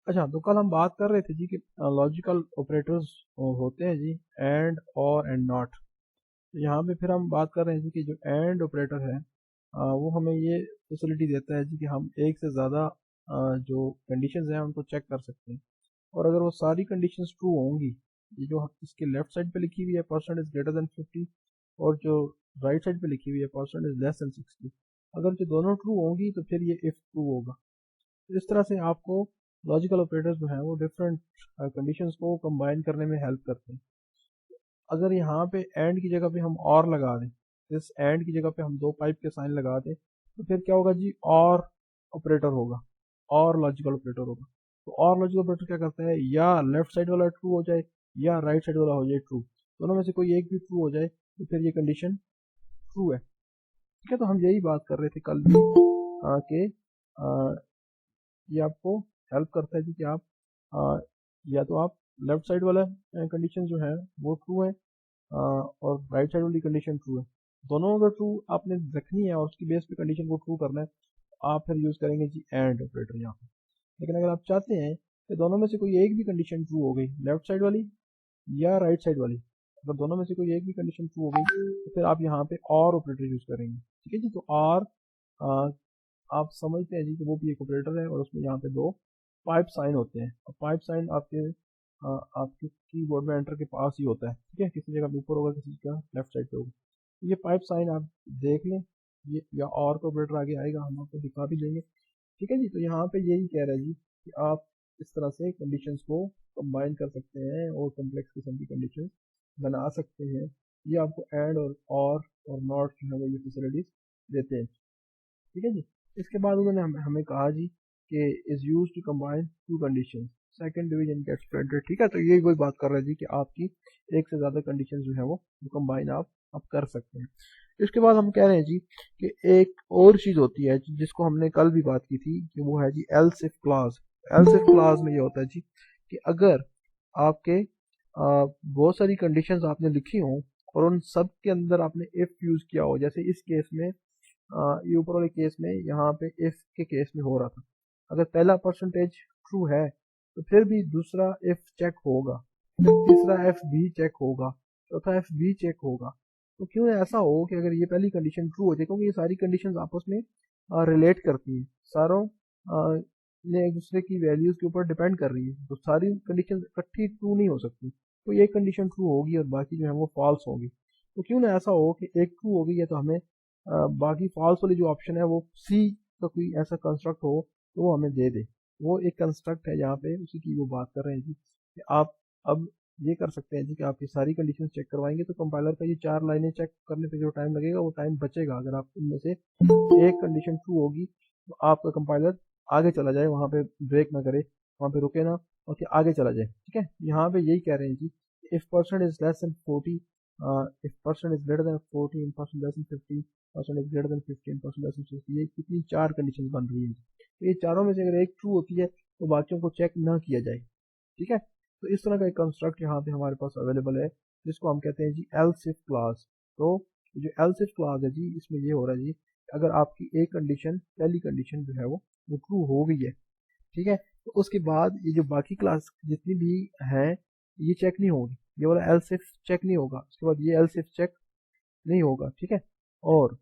अच्छा, तो कल हम बात कर रहे थे जी कि लॉजिकल ऑपरेटर्स होते हैं जी एंड और एंड नॉट। यहाँ पे फिर हम बात कर रहे हैं जी कि जो एंड ऑपरेटर है वो हमें ये फैसिलिटी देता है जी कि हम एक से ज़्यादा जो कंडीशंस हैं उनको चेक कर सकते हैं, और अगर वो सारी कंडीशंस ट्रू होंगी, ये जो इसके लेफ्ट साइड पे लिखी हुई है परसेंट इज ग्रेटर देन 50, और जो राइट साइड पे लिखी हुई है परसेंट इज लेस देन 60, अगर जो दोनों ट्रू होंगी तो फिर ये इफ ट्रू होगा। तो इस तरह से आपको लॉजिकल ऑपरेटर्स जो हैं वो डिफरेंट कंडीशंस को कंबाइन करने में हेल्प करते हैं। अगर यहाँ पे एंड की जगह पे हम और लगा दें, इस एंड की जगह पे हम दो पाइप के साइन लगा दें, तो फिर क्या होगा जी, और ऑपरेटर होगा, और लॉजिकल ऑपरेटर होगा। तो और लॉजिकल ऑपरेटर क्या करता है, या लेफ्ट साइड वाला ट्रू हो जाए या राइट साइड वाला हो जाए ट्रू, दोनों में से कोई एक भी ट्रू हो जाए तो फिर ये कंडीशन ट्रू है। ठीक है, तो हम यही बात कर रहे थे कल भी कि ये आपको हेल्प करता है कि आप या तो आप लेफ्ट साइड वाला कंडीशन जो है वो ट्रू है और राइट साइड वाली कंडीशन ट्रू है। दोनों अगर ट्रू आपने रखनी है और उसकी बेस पे कंडीशन को ट्रू करना है, तो आप फिर यूज़ करेंगे जी एंड ऑपरेटर यहाँ पे। लेकिन अगर आप चाहते हैं कि दोनों में से कोई एक भी कंडीशन ट्रू हो गई, लेफ्ट साइड वाली या राइट साइड वाली, अगर दोनों में से कोई एक भी कंडीशन ट्रू हो गई तो फिर आप यहाँ पे और ऑपरेटर यूज़ करेंगे। ठीक है जी, तो और आप समझते हैं जी कि वो भी एक ऑपरेटर है, और उसमें यहाँ पे दो पाइप साइन होते हैं, और पाइप साइन आपके कीबोर्ड में एंटर के पास ही होता है। ठीक है, किसी जगह पे ऊपर होगा, किसी जगह लेफ्ट साइड पे होगा। तो ये पाइप साइन आप देख लें, ये या और का ऑपरेटर आगे आएगा, हम आपको दिखा भी देंगे। ठीक है जी, तो यहाँ पे यही कह रहा है जी कि आप इस तरह से कंडीशंस को कंबाइन कर सकते हैं और कॉम्प्लेक्स किस्म की कंडीशंस बना सकते हैं। ये आपको एंड और नॉट जो है वो ये फैसिलिटीज देते हैं। ठीक है जी, इसके बाद उन्होंने हमें कहा जी कि is use to combine two condition, second division gets printed. ठीक है, तो यही वही बात कर रहे हैं जी कि आपकी एक से ज़्यादा कंडीशन जो है वो कंबाइन आप कर सकते हैं। इसके बाद हम कह रहे हैं जी कि एक और चीज़ होती है जिसको हमने कल भी बात की थी, कि वो है जी else if clause. Else if clause में ये होता है जी कि अगर आपके बहुत सारी कंडीशंस आपने लिखी हों और उन सब के अंदर आपने इफ यूज़ किया हो, जैसे इस केस में ये ऊपर वाले केस में यहाँ पे इफ के केस में हो रहा था, अगर पहला परसेंटेज ट्रू है तो फिर भी दूसरा इफ चेक होगा, फिर तीसरा एफ भी चेक होगा, चौथा एफ भी चेक होगा। तो क्यों ऐसा हो कि अगर ये पहली कंडीशन ट्रू हो जाए, क्योंकि ये सारी कंडीशंस आपस में रिलेट करती हैं, सारों ने एक दूसरे की वैल्यूज के ऊपर डिपेंड कर रही है, तो सारी कंडीशन इकट्ठी ट्रू नहीं हो सकती। तो एक कंडीशन ट्रू होगी और बाकी जो है वो फॉल्स होगी। तो क्यों ना ऐसा हो कि एक ट्रू हो गई है तो हमें बाकी फॉल्स वाली जो ऑप्शन है वो सी का कोई ऐसा कंस्ट्रक्ट हो तो वो हमें दे दे। वो एक कंस्ट्रक्ट है यहाँ पे, उसी की वो बात कर रहे हैं जी कि आप अब ये कर सकते हैं जी कि आप ये सारी कंडीशन चेक करवाएंगे तो कंपाइलर का ये 4 लाइनें चेक करने पे जो टाइम लगेगा वो टाइम बचेगा। अगर आप इनमें से एक कंडीशन ट्रू होगी तो आपका कंपाइलर आगे चला जाए, वहाँ पे ब्रेक ना करे, वहाँ पे रुके ना, और फिर आगे चला जाए। ठीक है, यहाँ पे यही कह रहे हैं जी, if percent is less than 40, if percent is greater than 40, percent less than 50, percent is greater than 15, percent less than 60, ये कितनी 4 कंडीशन बन रही है। तो ये चारों में से अगर एक ट्रू होती है तो बाकियों को चेक ना किया जाए। ठीक है, तो इस तरह का एक कंस्ट्रक्ट यहाँ पे हमारे पास अवेलेबल है, जिसको हम कहते हैं जी एल्स इफ क्लॉज। तो जो एल्स इफ क्लॉज है जी, इसमें ये हो रहा है जी, अगर आपकी एक कंडीशन, पहली कंडीशन जो है वो ट्रू हो गई है, ठीक है, तो उसके बाद ये जो बाकी क्लास जितनी भी है ये चेक नहीं होगी, ये वाला एल्स इफ चेक नहीं होगा, उसके बाद ये एल्स इफ चेक नहीं होगा। ठीक है, और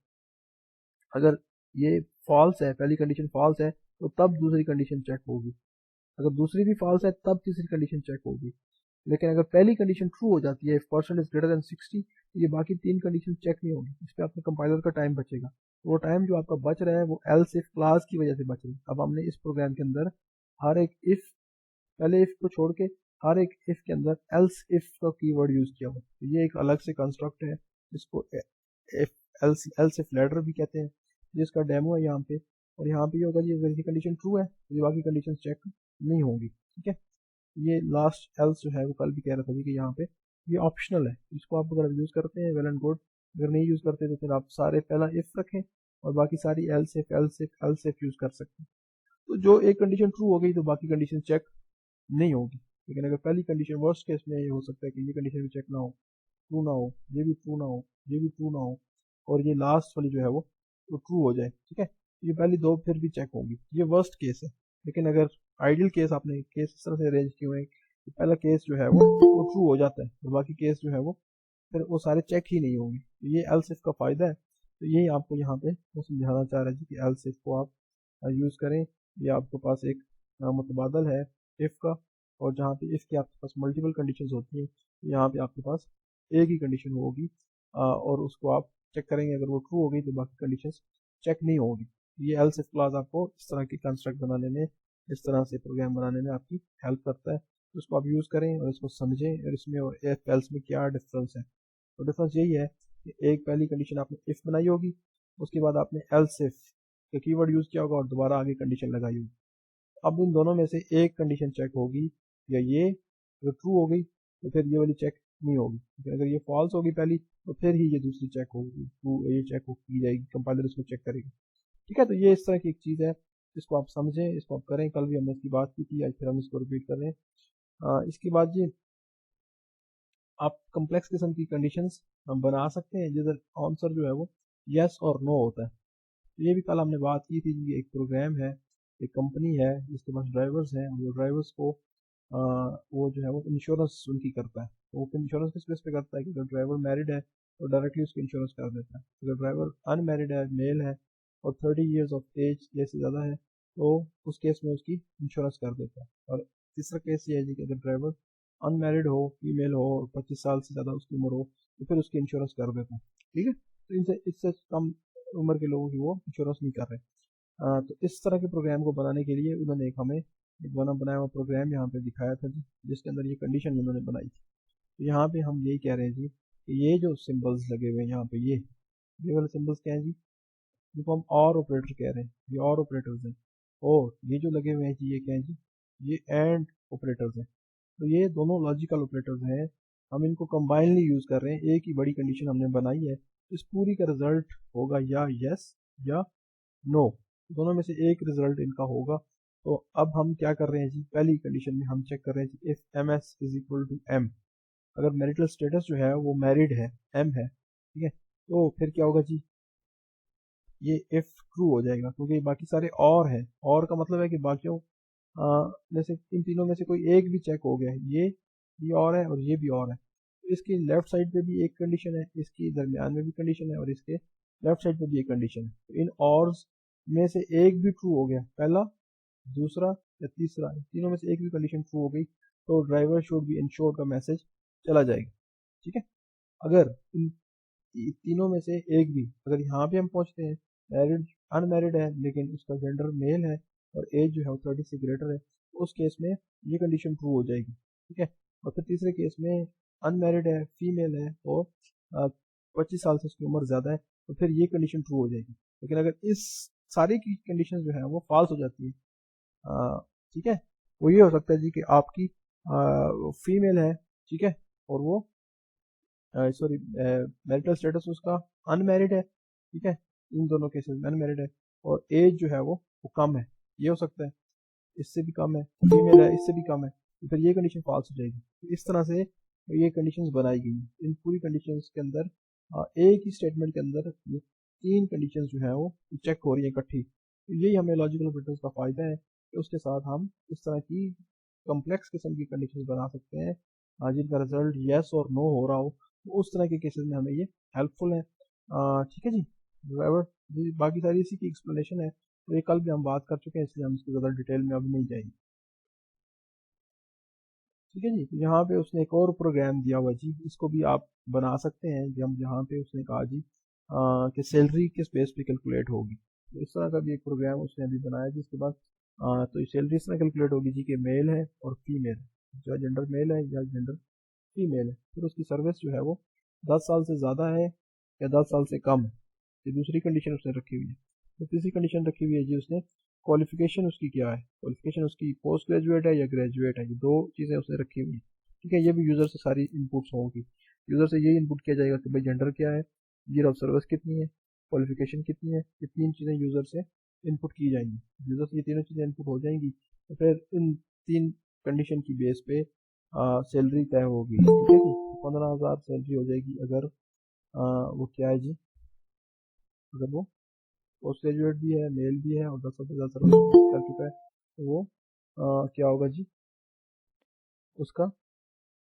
अगर ये फॉल्स है, पहली कंडीशन फॉल्स है, तो तब दूसरी कंडीशन चेक होगी, अगर दूसरी भी फॉल्स है तब तीसरी कंडीशन चेक होगी। लेकिन अगर पहली कंडीशन ट्रू हो जाती है, if percent is greater then 60, तो ये बाकी तीन कंडीशन चेक नहीं होगी, इस पर आपके कंपाइलर का टाइम बचेगा। तो वो टाइम जो आपका बच रहा है वो एल्स इफ क्लास की वजह से बच रहा है। अब हमने इस प्रोग्राम के अंदर हर एक इफ, पहले इफ को छोड़ के हर एक इफ के अंदर एल्स इफ का कीवर्ड यूज किया हुआ, तो ये एक अलग से कंस्ट्रक्ट है जिसको इफ एल्स इफ लेटर भी कहते हैं, जिसका डेमो है यहाँ पे। और यहाँ पे ये होगा जी, अगर ये कंडीशन ट्रू है तो ये बाकी कंडीशन चेक नहीं होंगी। ठीक है, ये लास्ट एल्स जो है वो कल भी कह रहा था कि यहाँ पे ये ऑप्शनल है, इसको आप अगर यूज़ करते हैं वेल एंड गुड, अगर नहीं यूज़ करते तो फिर आप सारे पहला इफ रखें और बाकी सारी एल्स इफ यूज़ कर सकते हैं। तो जो एक कंडीशन ट्रू हो गई तो बाकी कंडीशन चेक नहीं होगी। लेकिन अगर पहली कंडीशन, वर्स्ट केस में ये हो सकता है कि ये कंडीशन भी चेक ना हो, ट्रू ना हो, ये भी ट्रू ना हो, ये भी ट्रू ना हो, और ये लास्ट वाली जो है वो तो ट्रू हो जाए। ठीक है, ये पहली दो फिर भी चेक होंगी, ये वर्स्ट केस है। लेकिन अगर आइडियल केस आपने केस इस तरह से अरेंज किए हुए हैं कि पहला केस जो है वो ट्रू हो जाता है और बाकी केस जो है वो फिर वो सारे चेक ही नहीं होंगे। तो ये एल्स इफ का फ़ायदा है। तो यही आपको यहाँ पे वो समझाना चाह रहा है जी कि एल्स इफ को आप यूज़ करें। ये आपके पास एक मुतबादल है इफ़ का, और जहाँ पे इफ़ की आपके पास मल्टीपल कंडीशंस होती हैं, यहाँ पे आपके पास एक ही कंडीशन होगी और उसको आप चेक करेंगे। अगर वो ट्रू हो गई तो बाकी कंडीशंस चेक नहीं होगी। ये एल्स इफ क्लास आपको इस तरह के कंस्ट्रक्ट बनाने में, इस तरह से प्रोग्राम बनाने में आपकी हेल्प करता है। तो उसको आप यूज़ करें और इसको समझें और इसमें और इफ एल्स में क्या डिफरेंस है। तो डिफरेंस यही है कि एक पहली कंडीशन आपने इफ बनाई होगी, उसके बाद आपने एल्स इफ का कीवर्ड यूज़ किया होगा और दोबारा आगे कंडीशन लगाई होगी। अब इन दोनों में से एक कंडीशन चेक होगी, या ये अगर ट्रू हो गई तो फिर ये वाली चेक नहीं होगी, लेकिन अगर ये फॉल्स होगी पहली तो फिर ही ये दूसरी चेक होगी, ट्रू ये चेक की जाएगी, कंपाइलर इसको चेक करेगी। ठीक है, तो ये इस तरह की एक चीज़ है, इसको आप समझें, इसको आप करें। कल भी हमने इसकी बात की थी, आज फिर हम इसको रिपीट कर रहे हैं। इसके बाद जी आप कम्प्लेक्स किस्म की कंडीशंस हम बना सकते हैं जिधर आंसर जो है वो यस और नो होता है। तो ये भी कल हमने बात की थी कि एक प्रोग्राम है, एक कंपनी है जिसके पास ड्राइवर्स हैं, और वो ड्राइवर्स को वो जो है वो इंश्योरेंस उनकी करता है। तो वो इंश्योरेंस किस बेस पे करता है कि अगर ड्राइवर मैरिड है तो डायरेक्टली उसकी इंश्योरेंस कर देता है। अगर ड्राइवर अनमैरिड है, मेल है और 30 ईयर्स ऑफ एज या से ज़्यादा है तो उस केस में उसकी इंश्योरेंस कर देता है। और तीसरा केस ये है जी कि अगर ड्राइवर अनमैरिड हो, फीमेल हो और 25 साल से ज़्यादा उसकी उम्र हो तो फिर उसकी इंश्योरेंस कर देता है। ठीक है, तो इनसे इससे कम उम्र के लोगों की वो इंश्योरेंस नहीं कर रहे। तो इस तरह के प्रोग्राम को बनाने के लिए उन्होंने एक हमें एक बनाया हुआ प्रोग्राम यहाँ पे दिखाया था जी, जिसके अंदर ये कंडीशन उन्होंने बनाई थी। तो यहाँ पे हम यही कह रहे हैं जी कि ये जो सिंबल्स लगे हुए हैं यहाँ पे, ये वाले सिंबल्स क्या है जी, जिनको हम और ऑपरेटर कह रहे हैं, ये और ऑपरेटर्स हैं। और ये जो लगे हुए हैं जी, ये क्या है जी, ये एंड ऑपरेटर्स हैं। तो ये दोनों लॉजिकल ऑपरेटर्स हैं, हम इनको कंबाइनली यूज़ कर रहे हैं। एक ही बड़ी कंडीशन हमने बनाई है, इस पूरी का रिजल्ट होगा या यस या नो, दोनों में से एक रिजल्ट इनका होगा। तो अब हम क्या कर रहे हैं जी, पहली कंडीशन में हम चेक कर रहे हैं जी if M S is equal to M, अगर मैरिटल स्टेटस जो है वो मैरिड है, एम है, ठीक है, तो फिर क्या होगा जी, ये इफ ट्रू हो जाएगा क्योंकि बाकी सारे और हैं। और का मतलब है कि बाकियों में से इन तीनों में से कोई एक भी चेक हो गया है, ये और है और ये भी और है। तो इसकी लेफ्ट साइड पे भी एक कंडीशन है, इसकी दरमियान में भी कंडीशन है और इसके लेफ्ट साइड पे भी एक कंडीशन है। तो इन और में से एक भी ट्रू हो गया, पहला, दूसरा या तीसरा, तीनों में से एक भी कंडीशन ट्रू हो गई तो ड्राइवर शुड बी इंश्योर्ड का मैसेज चला जाएगा। ठीक है, अगर इन तीनों में से एक भी, अगर यहाँ पे हम पहुँचते हैं मैरिड अनमैरिड है लेकिन उसका जेंडर मेल है और एज जो है वो 30 से ग्रेटर है, तो उस केस में ये कंडीशन ट्रू हो जाएगी। ठीक है, और फिर तीसरे केस में अनमैरिड है, फीमेल है और 25 साल से उसकी उम्र ज़्यादा है, तो फिर ये कंडीशन ट्रू हो जाएगी। लेकिन अगर इस सारी की कंडीशन जो है वो फॉल्स हो जाती है, ठीक है, वो ये हो सकता है जी कि आपकी फीमेल है, ठीक है, और वो सॉरी मैरिटल स्टेटस उसका अनमैरिड है, ठीक है, इन दोनों केसेस में अनमैरिड है और एज जो है वो कम है, ये हो सकता है, इससे भी कम है, फीमेल है इससे भी कम है, तो फिर ये कंडीशन फॉल्स हो जाएगी। तो इस तरह से ये कंडीशंस बनाई गई हैं। इन पूरी कंडीशंस के अंदर एक ही स्टेटमेंट के अंदर ये तीन कंडीशंस जो है वो चेक हो रही है इकट्ठी। तो यही हमें लॉजिकल ऑपरेटर्स का फ़ायदा है कि उसके साथ हम इस तरह की कम्प्लेक्स किस्म की कंडीशंस बना सकते हैं जिनका रिजल्ट येस और नो हो रहा हो। तो उस तरह के केसेस में हमें ये हेल्पफुल है। ठीक है जी, ड्राइवर जी, बाकी सारी इसी की एक्सप्लेनेशन है, तो ये कल भी हम बात कर चुके हैं इसलिए हम इसको ज़्यादा डिटेल में अभी नहीं जाएंगे। ठीक है जी, तो यहाँ पे उसने एक और प्रोग्राम दिया हुआ जी, इसको भी आप बना सकते हैं जी। हम यहाँ पे उसने कहा जी कि सैलरी किस बेस पे कैलकुलेट होगी, तो इस तरह का भी एक प्रोग्राम उसने अभी बनाया जी। इसके बाद तो सैलरी इस तरह कैलकुलेट होगी जी कि मेल है और फीमेल, जो जेंडर मेल है या जेंडर फीमेल है, फिर उसकी सर्विस जो है वो 10 साल से ज़्यादा है या 10 साल से कम है, ये दूसरी कंडीशन उसने रखी हुई है। तो तीसरी कंडीशन रखी हुई है जी उसने, क्वालिफिकेशन उसकी क्या है, क्वालिफिकेशन उसकी पोस्ट ग्रेजुएट है या ग्रेजुएट है, ये दो चीज़ें उसने रखी हुई हैं। ठीक है, ये भी यूज़र से सारी इनपुट्स होंगी, यूज़र से ये इनपुट किया जाएगा कि भाई जेंडर क्या है, ईयर ऑफ सर्विस कितनी है, क्वालिफिकेशन कितनी है, ये तीन चीज़ें यूज़र से इनपुट की जाएंगी। यूज़र से ये तीनों चीज़ें इनपुट हो जाएंगी तो फिर इन तीन कंडीशन की बेस पे सैलरी तय होगी। ठीक है जी, 15,000 सैलरी हो जाएगी अगर वो क्या है जी, अगर वो पोस्ट ग्रेजुएट भी है, मेल भी है और 10 साल से ज़्यादा सर्विस कर चुका है तो वो क्या होगा जी, उसका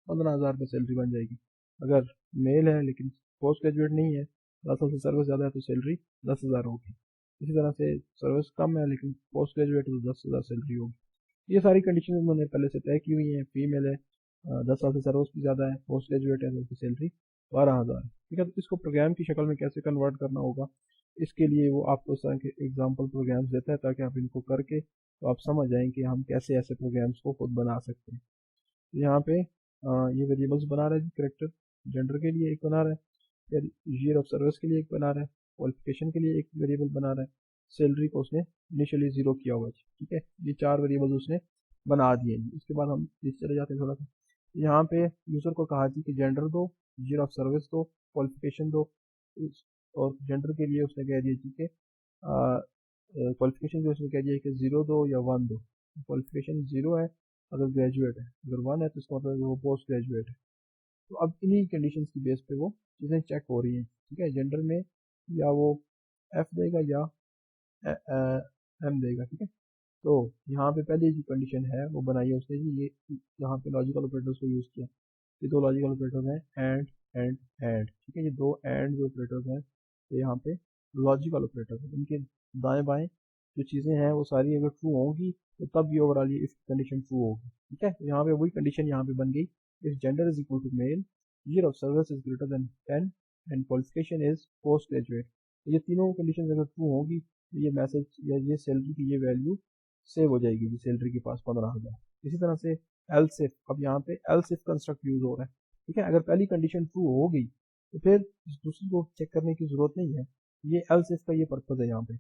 15,000 रुपये सैलरी बन जाएगी। अगर मेल है लेकिन पोस्ट ग्रेजुएट नहीं है, 10 साल से सर्विस ज़्यादा है, तो सैलरी 10,000 होगी। इसी तरह से सर्विस कम है लेकिन पोस्ट ग्रेजुएट है तो 10,000 सैलरी होगी। ये सारी कंडीशन उन्होंने पहले से तय की हुई हैं। फीमेल है, 10 साल से सर्विस भी ज़्यादा है, पोस्ट ग्रेजुएट है तो उसकी सैलरी 12,000 है। ठीक है, तो इसको प्रोग्राम की शक्ल में कैसे कन्वर्ट करना होगा, इसके लिए वो आपको इस तरह के एग्जाम्पल प्रोग्राम्स देता है, ताकि आप इनको करके तो आप समझ जाएं कि हम कैसे ऐसे प्रोग्राम्स को खुद बना सकते हैं। तो यहाँ पे ये वेरिएबल्स बना रहा है जी, करेक्टर जेंडर के लिए एक बना रहा है, फिर ईयर ऑफ सर्विस के लिए एक बना रहा है, क्वालिफिकेशन के लिए एक वेरिएबल बना रहा है, सैलरी को उसने इनिशियली 0 किया हुआ है। ठीक है, ये 4 वेरिएबल्स उसने बना दिए। इसके बाद हम इस चले जाते हैं थोड़ा सा। यहाँ पे यूज़र को कहा थी कि जेंडर दो, ईयर ऑफ सर्विस दो, क्वालिफिकेशन दो, और जेंडर के लिए उसने कह दिया ठीक है, क्वालिफिकेशन जो उसने कह दिया कि 0 दो या 1 दो। क्वालिफिकेशन 0 है अगर ग्रेजुएट है, अगर 1 है तो इसका मतलब वो पोस्ट ग्रेजुएट है। तो अब इन्हीं कंडीशंस की बेस पे वो चीज़ें चेक हो रही हैं। ठीक है, जेंडर में या वो एफ देगा या एम देगा। ठीक है, तो यहाँ पे पहले जो कंडीशन है वो बनाई है उसने जी, ये यहाँ पे लॉजिकल ऑपरेटर्स को यूज़ किया। ये दो लॉजिकल ऑपरेटर्स हैं, एंड। ठीक है, ये दो एंड जो ऑपरेटर्स हैं ये यहाँ पे लॉजिकल ऑपरेटर्स हैं। इनके दाएं बाएं जो चीज़ें हैं वो सारी अगर ट्रू होंगी तो तब ये ओवरऑल ये इफ कंडीशन ट्रू होगी। ठीक है, तो यहाँ पे वही कंडीशन यहाँ पे बन गई, if gender is equal to male, year of service is greater than 10 and qualification is post graduate. ये तीनों कंडीशन अगर ट्रू होगी तो ये मैसेज या ये सैलरी की ये वैल्यू सेव हो जाएगी जी, सैलरी के पास 15,000। इसी तरह से एल्स इफ, अब यहाँ पे एल्स इफ कंस्ट्रक्ट यूज हो रहा है। ठीक है, अगर पहली कंडीशन ट्रू हो गई तो फिर दूसरी को चेक करने की जरूरत नहीं है, ये एल्स इफ का ये पर्पज है यहाँ पे।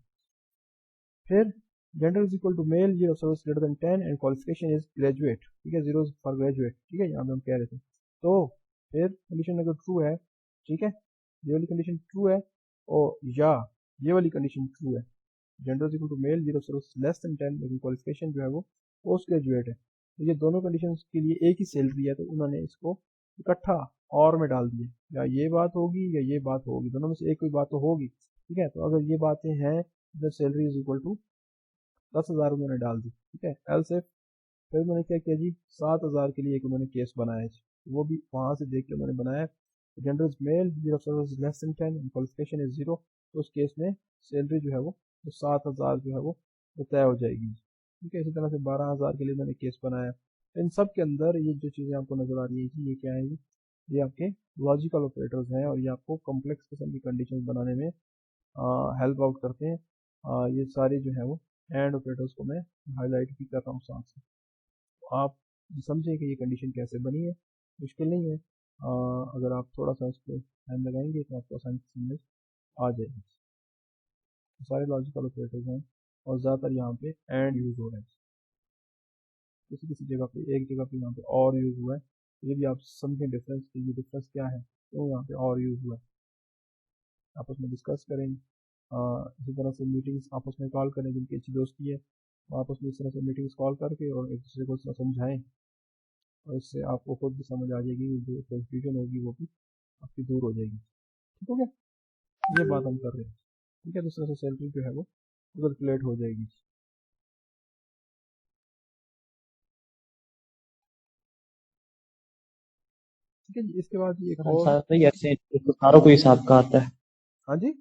फिर gender is equal to male, year of service greater than 10 and qualification is graduate. ठीक है, 0 फॉर ग्रेजुएट। ठीक है, यहाँ पे हम कह रहे थे, तो फिर कंडीशन अगर ट्रू है, ठीक है, ये वाली कंडीशन ट्रू है, और या ये वाली कंडीशन ट्रू है, gender is equal to male, zero service less than 10, लेकिन क्वालिफिकेशन जो है वो पोस्ट ग्रेजुएट है, तो ये दोनों कंडीशंस के लिए एक ही सैलरी है, तो उन्होंने इसको इकट्ठा और में डाल दिए, या ये बात होगी या ये बात होगी, दोनों में से एक कोई बात तो होगी। ठीक है, तो अगर ये बातें हैं तो सैलरी इज इक्वल टू 10,000 उन्होंने डाल दी। ठीक है, एल से फिर उन्होंने क्या किया जी, 7,000 के लिए एक उन्होंने केस बनाया जी, वो भी वहां से देख के उन्होंने बनाया। Gender is male, year of service less than 10 and qualification is 0, तो उस केस में सैलरी जो है वो 7,000 जो है वो तय हो जाएगी। ठीक है, इसी तरह से 12,000 के लिए मैंने केस बनाया। इन सब के अंदर ये जो चीज़ें आपको नजर आ रही है जी, ये क्या है जी, ये आपके लॉजिकल ऑपरेटर्स हैं, और ये आपको कॉम्प्लेक्स किस्म की कंडीशन बनाने में हेल्प आउट करते हैं। ये सारे जो है वो एंड ऑपरेटर्स को मैं हाईलाइट भी कर रहा हूँ साथ से, तो आप समझें कि ये कंडीशन कैसे बनी है, मुश्किल नहीं है। अगर आप थोड़ा सा इस पर टाइम लगाएंगे तो आपको आसानी से समझ आ जाएगी। तो सारे लॉजिकल ऑपरेटर्स हैं, और ज़्यादातर यहाँ पे एंड यूज़ हो रहे हैं, किसी किसी जगह पे, एक जगह पे यहाँ पे और यूज़ हुआ है। ये भी आप समझें डिफरेंस, ये डिफरेंस क्या है, तो यहाँ पे और यूज़ हुआ है, आपस में डिस्कस करेंगे। इसी तरह से मीटिंग्स आपस में कॉल करें, जिनकी अच्छी दोस्ती है आपस में इस तरह से मीटिंग्स कॉल करके और एक दूसरे को समझाएं, और इससे आपको खुद भी समझ आ जाएगी, जो कंफ्यूजन होगी वो भी आपकी दूर हो जाएगी। ठीक हो गया, ये बात हम कर रहे हैं। ठीक है, तो इस तरह से सैलरी जो है वो कैलकुलेट हो जाएगी। ठीक है जी, इसके बाद एक और, सर सही ऐसे तो सारों को हिसाब का आता है। हाँ जी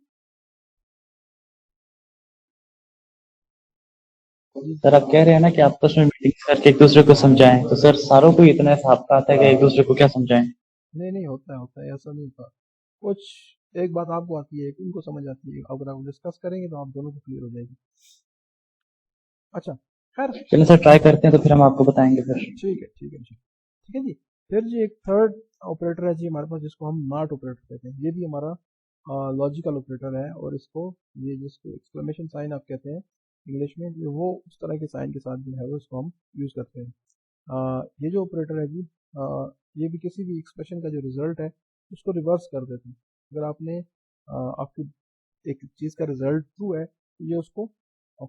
जी, सर आप कह रहे हैं ना कि आपस में मीटिंग करके एक दूसरे को समझाएं, तो सर सारों को इतना हिसाब का आता है कि एक दूसरे को क्या समझाएं। नहीं नहीं, होता है, ऐसा नहीं होता। कुछ एक बात आपको आती है, एक उनको समझ आती है, अगर आप डिस्कस करेंगे तो आप दोनों को क्लियर हो जाएगी। अच्छा, खैर, चलिए सर ट्राई करते हैं, तो फिर हम आपको बताएंगे फिर। ठीक है ठीक है जी, ठीक है जी। फिर जी एक थर्ड ऑपरेटर है जी हमारे पास, जिसको हम नॉट ऑपरेटर कहते हैं। ये भी हमारा लॉजिकल ऑपरेटर है, और इसको, ये जिसको एक्सक्लेमेशन साइन आप कहते हैं इंग्लिश में, वो उस तरह के साइन के साथ जो है वो इसको हम यूज़ करते हैं। ये जो ऑपरेटर है जी, ये भी किसी भी एक्सप्रेशन का जो रिजल्ट है उसको रिवर्स कर देते हैं। अगर आपने आपकी एक चीज़ का रिजल्ट ट्रू है तो ये उसको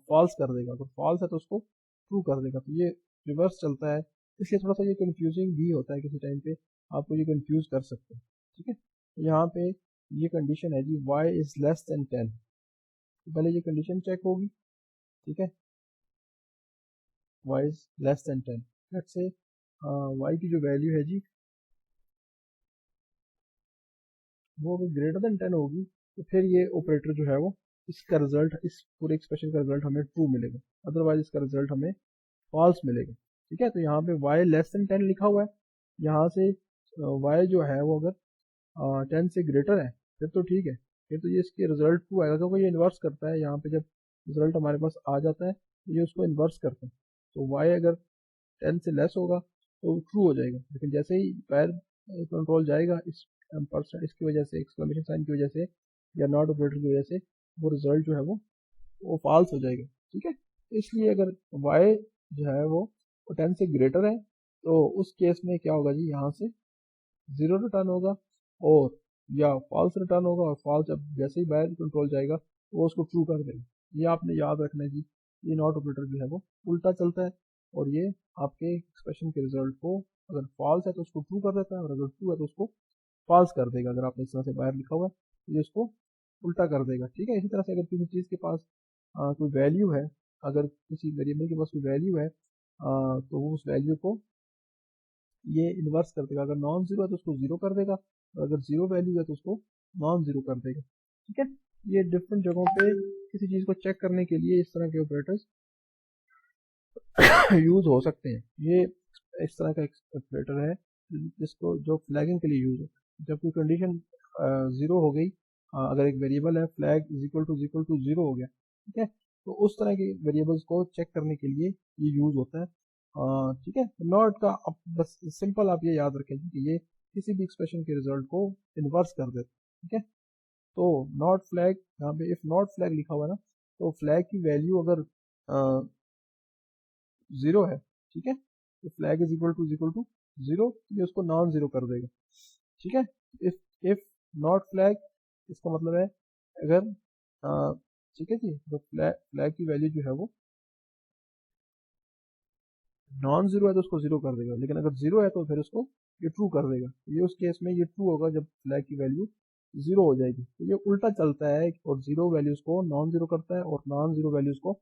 फॉल्स कर देगा, अगर फॉल्स है तो उसको ट्रू कर देगा, तो ये रिवर्स चलता है। इसलिए थोड़ा सा ये कंफ्यूजिंग भी होता है, किसी टाइम पे आपको ये कंफ्यूज कर सकते हैं। ठीक है, तो यहाँ पे ये कंडीशन है जी, y इज लेस देन 10, तो पहले ये कंडीशन चेक होगी। ठीक है, y is less than 10। Let's say y की जो वैल्यू है जी वो अगर ग्रेटर देन 10 होगी तो फिर ये ऑपरेटर जो है वो इसका रिजल्ट, इस पूरे एक्सप्रेशन का रिजल्ट हमें ट्रू मिलेगा, अदरवाइज इसका रिजल्ट हमें फॉल्स मिलेगा। ठीक है, तो यहाँ पे y लेस देन 10 लिखा हुआ है, यहाँ से y जो है वो अगर 10 से ग्रेटर है फिर तो ठीक है, फिर तो ये इसके रिजल्ट ट्रू आएगा, क्योंकि ये इन्वर्स करता है। यहाँ पे जब रिजल्ट हमारे पास आ जाता है तो ये उसको इन्वर्स करता है, तो y अगर 10 से लेस होगा तो ट्रू हो जाएगा, लेकिन जैसे ही पैर कंट्रोल जाएगा इस परसेंट इसकी वजह से, एक्सक्लेमेशन साइन की वजह से या नॉट ऑपरेटर की वजह से, वो रिजल्ट जो है वो फॉल्स हो जाएगा। ठीक है, इसलिए अगर y जो है वो 10 से ग्रेटर है तो उस केस में क्या होगा जी, यहाँ से 0 रिटर्न होगा और या फॉल्स रिटर्न होगा, और फॉल्स जब जैसे ही बाहर कंट्रोल जाएगा वो उसको ट्रू कर देगा। ये आपने याद रखना है जी, ये नॉट ऑपरेटर जो है वो उल्टा चलता है, और ये आपके एक्सप्रेशन के रिजल्ट को अगर फॉल्स है तो उसको ट्रू कर देता है, और अगर ट्रू है तो उसको फॉल्स कर देगा। अगर आपने इस तरह से बाहर लिखा हुआ है तो ये उसको उल्टा कर देगा। ठीक है, इसी तरह से अगर किसी चीज़ के पास कोई वैल्यू है, अगर किसी वेरिएबल के पास कोई वैल्यू है तो वो उस वैल्यू को ये इन्वर्स कर देगा। अगर नॉन जीरो है तो उसको जीरो कर देगा, और अगर जीरो वैल्यू है तो उसको नॉन जीरो कर देगा। ठीक है, ये डिफरेंट जगहों पे किसी चीज़ को चेक करने के लिए इस तरह के ऑपरेटर्स यूज हो सकते हैं। ये इस तरह का ऑपरेटर है जिसको जो फ्लैगिंग के लिए यूज है। जब कोई कंडीशन जीरो हो गई, अगर एक वेरिएबल है flag is equal to zero हो गया, ठीक है, तो उस तरह के वेरिएबल्स को चेक करने के लिए ये यूज होता है। ठीक है, नॉट का अब बस सिंपल आप ये याद रखें कि ये किसी भी एक्सप्रेशन के रिजल्ट को इन्वर्स कर देता है। ठीक है, तो नॉट फ्लैग, यहाँ पे इफ नॉट फ्लैग लिखा हुआ है ना, तो फ्लैग की वैल्यू अगर जीरो है, ठीक है, तो flag is equal to zero, ये उसको नॉन जीरो कर देगा। ठीक है, इफ नॉट फ्लैग इसका मतलब है अगर ठीक है जी, तो फ्लैग की वैल्यू जो है वो नॉन जीरो है तो उसको जीरो कर देगा, लेकिन अगर जीरो है तो फिर उसको ये ट्रू कर देगा। ये उस केस में ये ट्रू होगा जब फ्लैग की वैल्यू जीरो हो जाएगी। तो ये उल्टा चलता है, और जीरो वैल्यूज को नॉन जीरो करता है और नॉन जीरो वैल्यूज को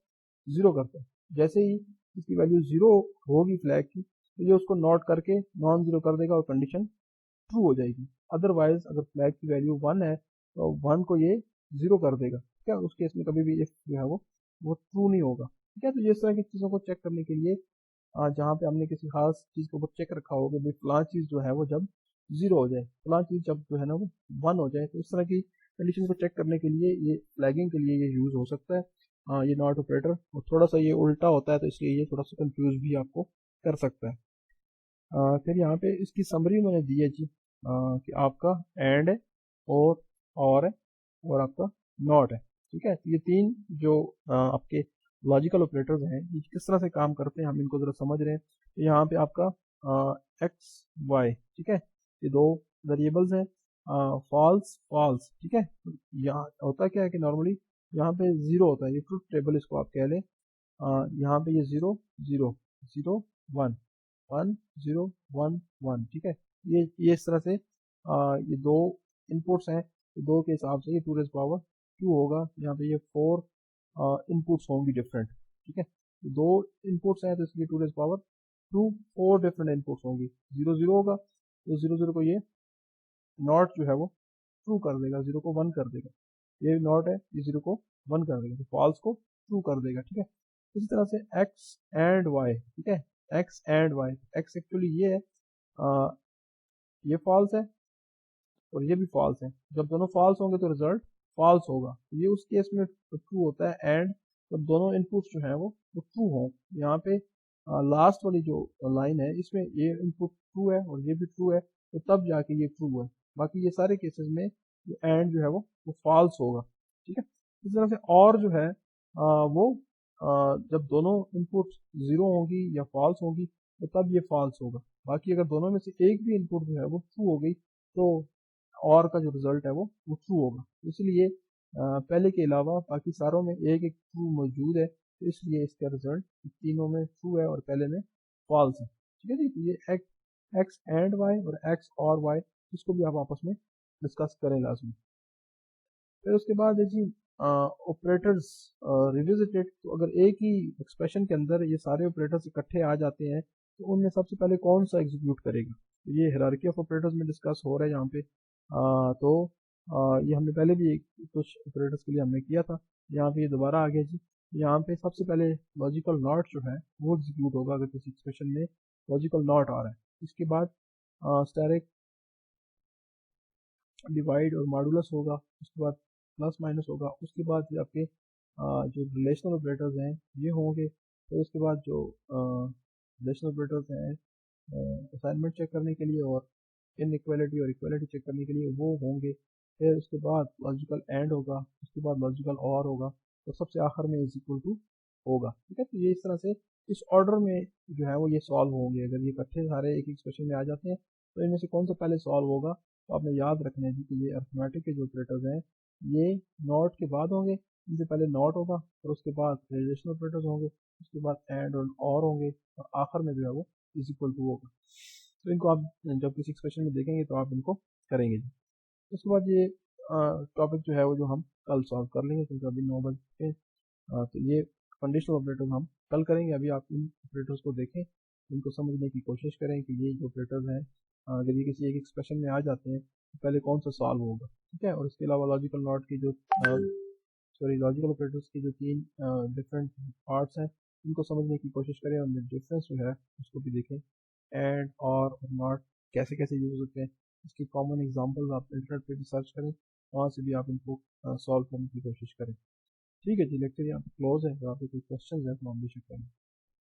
जीरो करता है। जैसे ही इसकी वैल्यू जीरो होगी फ्लैग की, तो ये उसको नॉट करके नॉन जीरो कर देगा और कंडीशन ट्रू हो जाएगी। अदरवाइज अगर फ्लैग की वैल्यू वन है तो वन को ये जीरो कर देगा। ठीक है, उस केस में कभी भी इफ जो है वो ट्रू नहीं होगा। ठीक है, तो ये इस तरह की चीज़ों को चेक करने के लिए जहाँ पे हमने किसी खास चीज़ के ऊपर चेक रखा हो कि भाई फलां चीज़ जो है वो जब जीरो हो जाए, फलां चीज़ जब जो है ना वो वन हो जाए, तो इस तरह की कंडीशन को चेक करने के लिए ये फ्लैगिंग के लिए ये यूज़ हो सकता है। ये नॉट ऑपरेटर, और थोड़ा सा ये उल्टा होता है तो इसलिए ये थोड़ा सा कंफ्यूज भी आपको कर सकता है। फिर यहाँ पे इसकी समरी मैंने दी है जी, कि आपका एंड है, और है, और आपका नॉट है। ठीक है, तो ये तीन जो आपके लॉजिकल ऑपरेटर्स हैं ये किस तरह से काम करते हैं हम इनको ज़रा समझ रहे हैं। तो यहाँ पे आपका एक्स वाई, ठीक है, ये दो वेरिएबल्स हैं, फॉल्स फॉल्स। ठीक है, तो यहाँ होता क्या है कि नॉर्मली यहाँ पे ज़ीरो होता है, ये ट्रुथ टेबल इसको आप कह लें। यहाँ पे ये zero zero zero one one zero one one. ठीक है, ये इस तरह से ये दो इनपुट्स हैं, तो दो के हिसाब से ये टू रेज पावर टू होगा। यहाँ पे ये फोर इनपुट्स होंगी डिफरेंट। ठीक है, तो दो इनपुट्स हैं तो इसलिए two raise power to four different inputs होंगी। जीरो जीरो होगा तो जीरो जीरो को ये नॉट जो है वो ट्रू कर देगा, जीरो को वन कर देगा। ये नॉट है, ये जीरो को वन कर देगा, तो फॉल्स को ट्रू कर देगा। ठीक है, इसी तरह से एक्स एंड वाई। ठीक है, X and Y, X actually ये है, ये फॉल्स है और ये भी फॉल्स है। जब दोनों फॉल्स होंगे तो रिजल्ट फॉल्स होगा। ये उस केस में ट्रू होता है एंड जब दोनों इनपुट्स जो हैं वो ट्रू हों। यहाँ पे लास्ट वाली जो लाइन है इसमें ये इनपुट ट्रू है और ये भी ट्रू है, तो तब जाके ये ट्रू है। बाकी ये सारे केसेस में ये एंड जो है वो फॉल्स होगा। ठीक है, इस तरह से और जो है वो जब दोनों इनपुट जीरो होंगी या फॉल्स होंगी तो तब ये फॉल्स होगा। बाकी अगर दोनों में से एक भी इनपुट जो है वो ट्रू हो गई तो और का जो रिजल्ट है वो ट्रू होगा। इसलिए पहले के अलावा बाकी सारों में एक एक ट्रू मौजूद है, तो इसलिए इसका रिजल्ट तीनों में ट्रू है और पहले में फॉल्स है। ठीक है जी, तो ये एक्स एंड वाई और एक्स और वाई, इसको भी आप आपस में डिस्कस करें लाजमी। फिर उसके बाद है जी ऑपरेटर्स रिविजिटेड, तो अगर एक ही एक्सप्रेशन के अंदर ये सारे ऑपरेटर्स इकट्ठे आ जाते हैं तो उनमें सबसे पहले कौन सा एग्जीक्यूट करेगा। तो ये हायरार्की ऑफ ऑपरेटर्स में डिस्कस हो रहा है यहाँ पे। ये हमने पहले भी कुछ ऑपरेटर्स के लिए हमने किया था, यहाँ पे ये दोबारा आ गया जी। यहाँ पे सबसे पहले लॉजिकल नॉट जो है वो एग्जीक्यूट होगा अगर किसी एक्सप्रेशन में लॉजिकल नॉट आ रहा है। इसके बाद स्टैटिक डिवाइड और मॉडुलस होगा, उसके बाद प्लस माइनस होगा, उसके बाद ये आपके जो रिलेशनल ऑपरेटर्स हैं ये होंगे। तो उसके बाद जो रिलेशनल ऑपरेटर्स हैं असाइनमेंट चेक करने के लिए और इनइक्वालिटी और इक्वालिटी चेक करने के लिए वो होंगे। फिर उसके बाद लॉजिकल एंड होगा, उसके बाद लॉजिकल और होगा, और सबसे आखिर में इज इक्वल टू होगा। ठीक है, तो ये इस तरह से इस ऑर्डर में जो है वो ये सॉल्व होंगे। अगर ये इकट्ठे सारे एक एक्सप्रेशन में आ जाते हैं तो इनमें से कौन सा पहले सॉल्व होगा। तो आपने याद रखना है जी कि ये अर्थमेटिक के जो ऑपरेटर्स हैं ये नॉट के बाद होंगे, इनसे पहले नॉट होगा और उसके बाद रिलेशनल ऑपरेटर्स होंगे, उसके बाद एंड और होंगे, और आखिर में जो है वो इज इक्वल टू होगा। तो इनको आप जब किसी एक्सप्रेशन में देखेंगे तो आप इनको करेंगे जी। उसके बाद ये टॉपिक जो है वो जो हम कल सॉल्व कर लेंगे क्योंकि अभी 9 बज चुके हैं। तो ये कंडीशनल ऑपरेटर्स हम कल करेंगे। अभी आप इन ऑपरेटर्स को देखें, इनको समझने की कोशिश करें कि ये जो ऑपरेटर्स हैं अगर ये किसी एक एक्सप्रेशन में आ जाते हैं तो पहले कौन सा सॉल्व होगा। ठीक है, और इसके अलावा लॉजिकल नॉट की जो सॉरी लॉजिकल ऑपरेटर्स की जो 3 डिफरेंट पार्ट्स हैं इनको समझने की कोशिश करें और डिफरेंस जो है उसको भी देखें। एंड और नॉट कैसे कैसे यूज़ होते हैं, इसकी कॉमन एग्जांपल्स आप इंटरनेट पे भी सर्च करें, वहाँ से भी आप इनको सॉल्व करने की कोशिश करें। ठीक है जी, लेक्चर यहाँ पे क्लोज है। अगर आपके कोई क्वेश्चन है तो हम भी करें।